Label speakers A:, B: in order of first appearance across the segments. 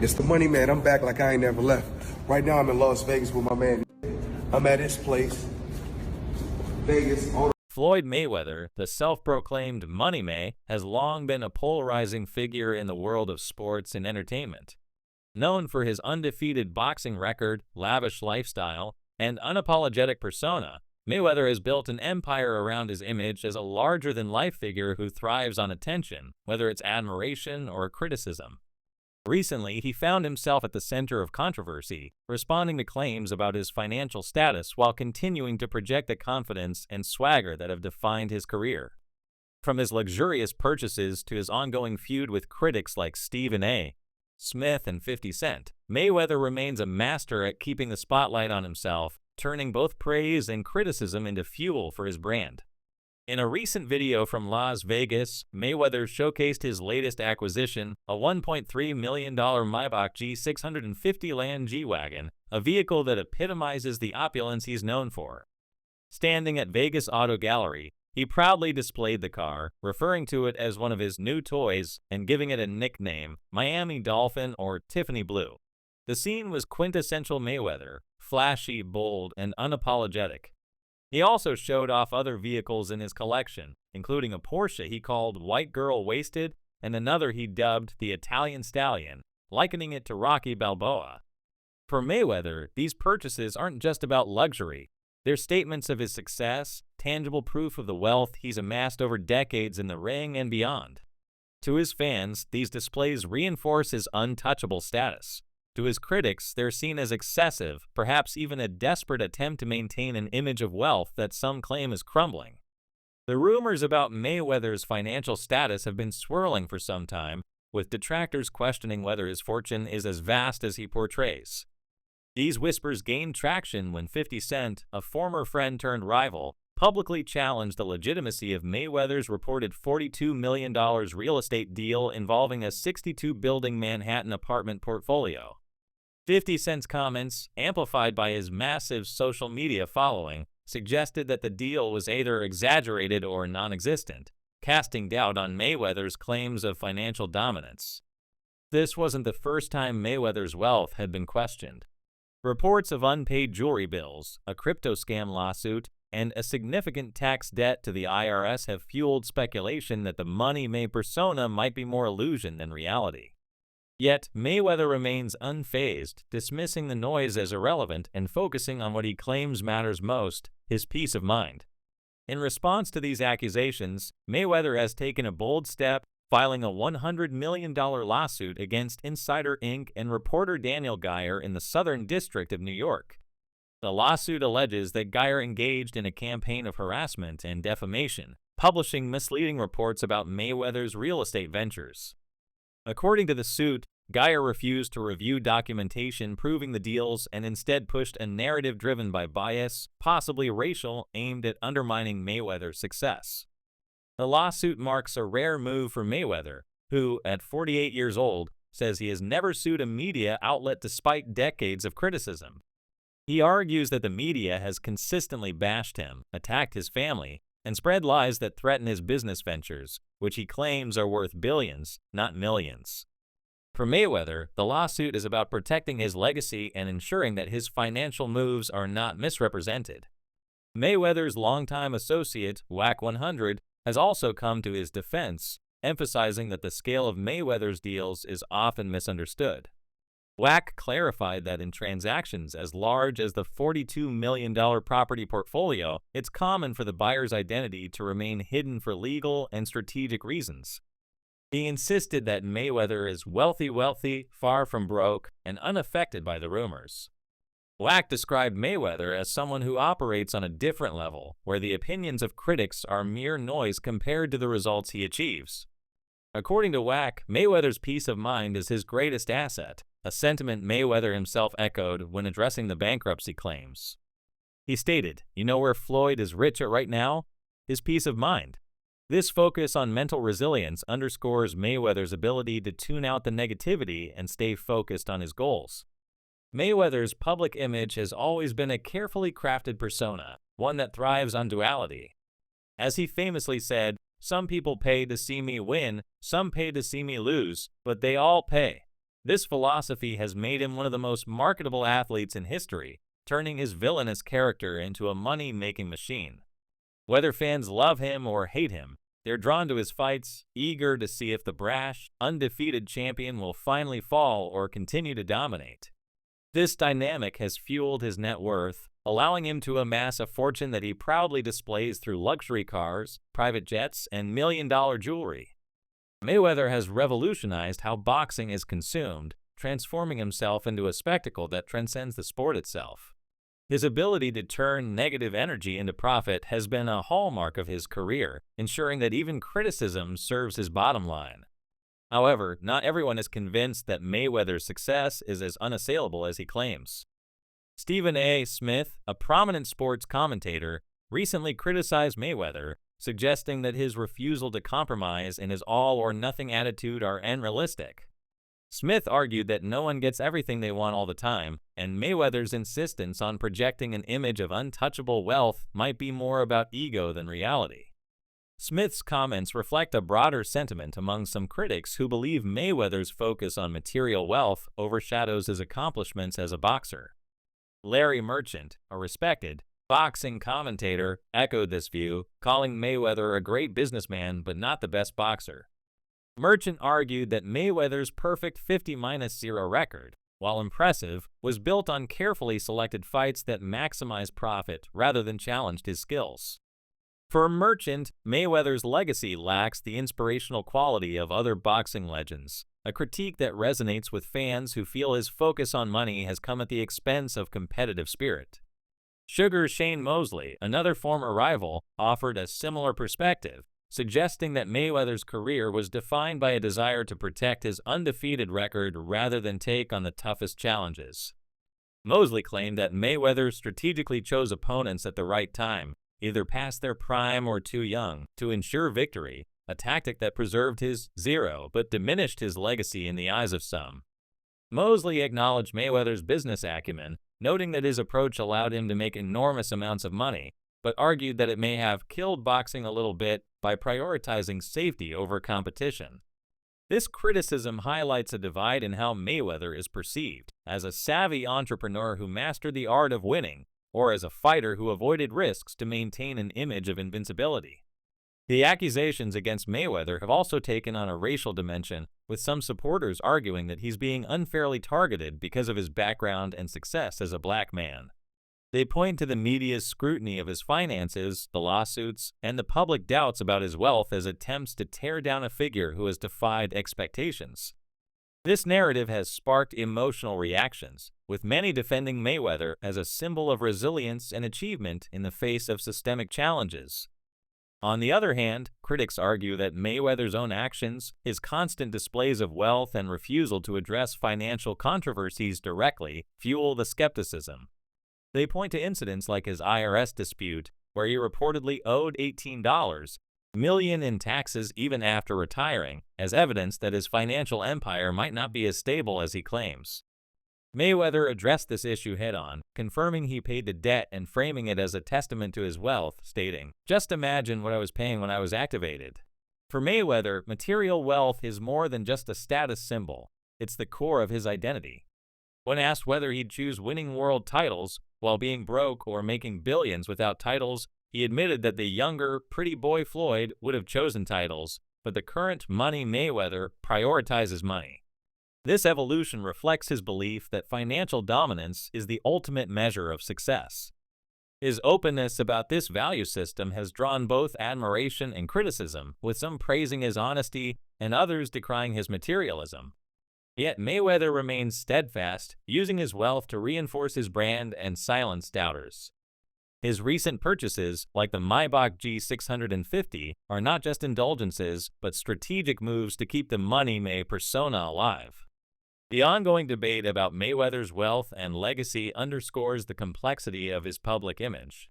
A: It's the money man. I'm back like I ain't never left. Right now I'm in Las Vegas with my man. I'm at his place. Vegas.
B: Floyd Mayweather, the self-proclaimed Money May, has long been a polarizing figure in the world of sports and entertainment. Known for his undefeated boxing record, lavish lifestyle, and unapologetic persona, Mayweather has built an empire around his image as a larger-than-life figure who thrives on attention, whether it's admiration or criticism. Recently, he found himself at the center of controversy, responding to claims about his financial status while continuing to project the confidence and swagger that have defined his career. From his luxurious purchases to his ongoing feud with critics like Stephen A. Smith and 50 Cent, Mayweather remains a master at keeping the spotlight on himself, turning both praise and criticism into fuel for his brand. In a recent video from Las Vegas, Mayweather showcased his latest acquisition, a $1.3 million Maybach G650 Land G-Wagon, a vehicle that epitomizes the opulence he's known for. Standing at Vegas Auto Gallery, he proudly displayed the car, referring to it as one of his new toys and giving it a nickname, Miami Dolphin or Tiffany Blue. The scene was quintessential Mayweather, flashy, bold, and unapologetic. He also showed off other vehicles in his collection, including a Porsche he called White Girl Wasted and another he dubbed the Italian Stallion, likening it to Rocky Balboa. For Mayweather, these purchases aren't just about luxury. They're statements of his success, tangible proof of the wealth he's amassed over decades in the ring and beyond. To his fans, these displays reinforce his untouchable status. To his critics, they're seen as excessive, perhaps even a desperate attempt to maintain an image of wealth that some claim is crumbling. The rumors about Mayweather's financial status have been swirling for some time, with detractors questioning whether his fortune is as vast as he portrays. These whispers gained traction when 50 Cent, a former friend-turned-rival, publicly challenged the legitimacy of Mayweather's reported $42 million real estate deal involving a 62-building Manhattan apartment portfolio. 50 Cent's comments, amplified by his massive social media following, suggested that the deal was either exaggerated or non-existent, casting doubt on Mayweather's claims of financial dominance. This wasn't the first time Mayweather's wealth had been questioned. Reports of unpaid jewelry bills, a crypto scam lawsuit, and a significant tax debt to the IRS have fueled speculation that the Money May persona might be more illusion than reality. Yet, Mayweather remains unfazed, dismissing the noise as irrelevant and focusing on what he claims matters most, his peace of mind. In response to these accusations, Mayweather has taken a bold step, filing a $100 million lawsuit against Insider Inc. and reporter Daniel Geyer in the Southern District of New York. The lawsuit alleges that Geyer engaged in a campaign of harassment and defamation, publishing misleading reports about Mayweather's real estate ventures. According to the suit, Geyer refused to review documentation proving the deals and instead pushed a narrative driven by bias, possibly racial, aimed at undermining Mayweather's success. The lawsuit marks a rare move for Mayweather, who, at 48 years old, says he has never sued a media outlet despite decades of criticism. He argues that the media has consistently bashed him, attacked his family, and spread lies that threaten his business ventures, which he claims are worth billions, not millions. For Mayweather, the lawsuit is about protecting his legacy and ensuring that his financial moves are not misrepresented. Mayweather's longtime associate, WAC 100, has also come to his defense, emphasizing that the scale of Mayweather's deals is often misunderstood. WAC clarified that in transactions as large as the $42 million property portfolio, it's common for the buyer's identity to remain hidden for legal and strategic reasons. He insisted that Mayweather is wealthy, far from broke, and unaffected by the rumors. WAC described Mayweather as someone who operates on a different level, where the opinions of critics are mere noise compared to the results he achieves. According to WAC, Mayweather's peace of mind is his greatest asset, a sentiment Mayweather himself echoed when addressing the bankruptcy claims. He stated, "You know where Floyd is rich at right now? His peace of mind." This focus on mental resilience underscores Mayweather's ability to tune out the negativity and stay focused on his goals. Mayweather's public image has always been a carefully crafted persona, one that thrives on duality. As he famously said, "Some people pay to see me win, some pay to see me lose, but they all pay." This philosophy has made him one of the most marketable athletes in history, turning his villainous character into a money-making machine. Whether fans love him or hate him, they're drawn to his fights, eager to see if the brash, undefeated champion will finally fall or continue to dominate. This dynamic has fueled his net worth, allowing him to amass a fortune that he proudly displays through luxury cars, private jets, and million-dollar jewelry. Mayweather has revolutionized how boxing is consumed, transforming himself into a spectacle that transcends the sport itself. His ability to turn negative energy into profit has been a hallmark of his career, ensuring that even criticism serves his bottom line. However, not everyone is convinced that Mayweather's success is as unassailable as he claims. Stephen A. Smith, a prominent sports commentator, recently criticized Mayweather, suggesting that his refusal to compromise and his all-or-nothing attitude are unrealistic. Smith argued that no one gets everything they want all the time, and Mayweather's insistence on projecting an image of untouchable wealth might be more about ego than reality. Smith's comments reflect a broader sentiment among some critics who believe Mayweather's focus on material wealth overshadows his accomplishments as a boxer. Larry Merchant, a respected boxing commentator, echoed this view, calling Mayweather a great businessman but not the best boxer. Merchant argued that Mayweather's perfect 50-0 record, while impressive, was built on carefully selected fights that maximized profit rather than challenged his skills. For Merchant, Mayweather's legacy lacks the inspirational quality of other boxing legends, a critique that resonates with fans who feel his focus on money has come at the expense of competitive spirit. Sugar Shane Mosley, another former rival, offered a similar perspective, suggesting that Mayweather's career was defined by a desire to protect his undefeated record rather than take on the toughest challenges. Mosley claimed that Mayweather strategically chose opponents at the right time, either past their prime or too young, to ensure victory, a tactic that preserved his zero but diminished his legacy in the eyes of some. Mosley acknowledged Mayweather's business acumen, noting that his approach allowed him to make enormous amounts of money, but argued that it may have killed boxing a little bit by prioritizing safety over competition. This criticism highlights a divide in how Mayweather is perceived, as a savvy entrepreneur who mastered the art of winning, or as a fighter who avoided risks to maintain an image of invincibility. The accusations against Mayweather have also taken on a racial dimension, with some supporters arguing that he's being unfairly targeted because of his background and success as a black man. They point to the media's scrutiny of his finances, the lawsuits, and the public doubts about his wealth as attempts to tear down a figure who has defied expectations. This narrative has sparked emotional reactions, with many defending Mayweather as a symbol of resilience and achievement in the face of systemic challenges. On the other hand, critics argue that Mayweather's own actions, his constant displays of wealth and refusal to address financial controversies directly, fuel the skepticism. They point to incidents like his IRS dispute, where he reportedly owed $18 million in taxes even after retiring, as evidence that his financial empire might not be as stable as he claims. Mayweather addressed this issue head-on, confirming he paid the debt and framing it as a testament to his wealth, stating, "Just imagine what I was paying when I was activated." For Mayweather, material wealth is more than just a status symbol. It's the core of his identity. When asked whether he'd choose winning world titles while being broke or making billions without titles, he admitted that the younger, pretty boy Floyd would have chosen titles, but the current money Mayweather prioritizes money. This evolution reflects his belief that financial dominance is the ultimate measure of success. His openness about this value system has drawn both admiration and criticism, with some praising his honesty and others decrying his materialism. Yet Mayweather remains steadfast, using his wealth to reinforce his brand and silence doubters. His recent purchases, like the Maybach G650, are not just indulgences, but strategic moves to keep the Money May persona alive. The ongoing debate about Mayweather's wealth and legacy underscores the complexity of his public image.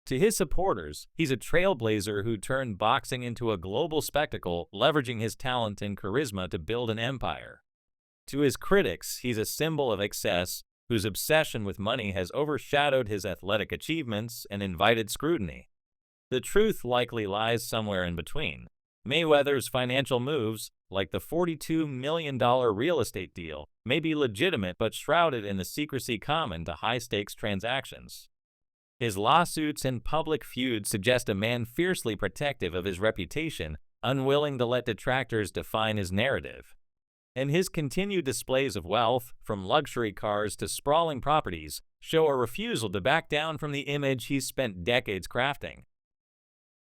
B: To his supporters, he's a trailblazer who turned boxing into a global spectacle, leveraging his talent and charisma to build an empire. To his critics, he's a symbol of excess, whose obsession with money has overshadowed his athletic achievements and invited scrutiny. The truth likely lies somewhere in between. Mayweather's financial moves, like the $42 million real estate deal, may be legitimate but shrouded in the secrecy common to high-stakes transactions. His lawsuits and public feuds suggest a man fiercely protective of his reputation, unwilling to let detractors define his narrative. And his continued displays of wealth, from luxury cars to sprawling properties, show a refusal to back down from the image he's spent decades crafting.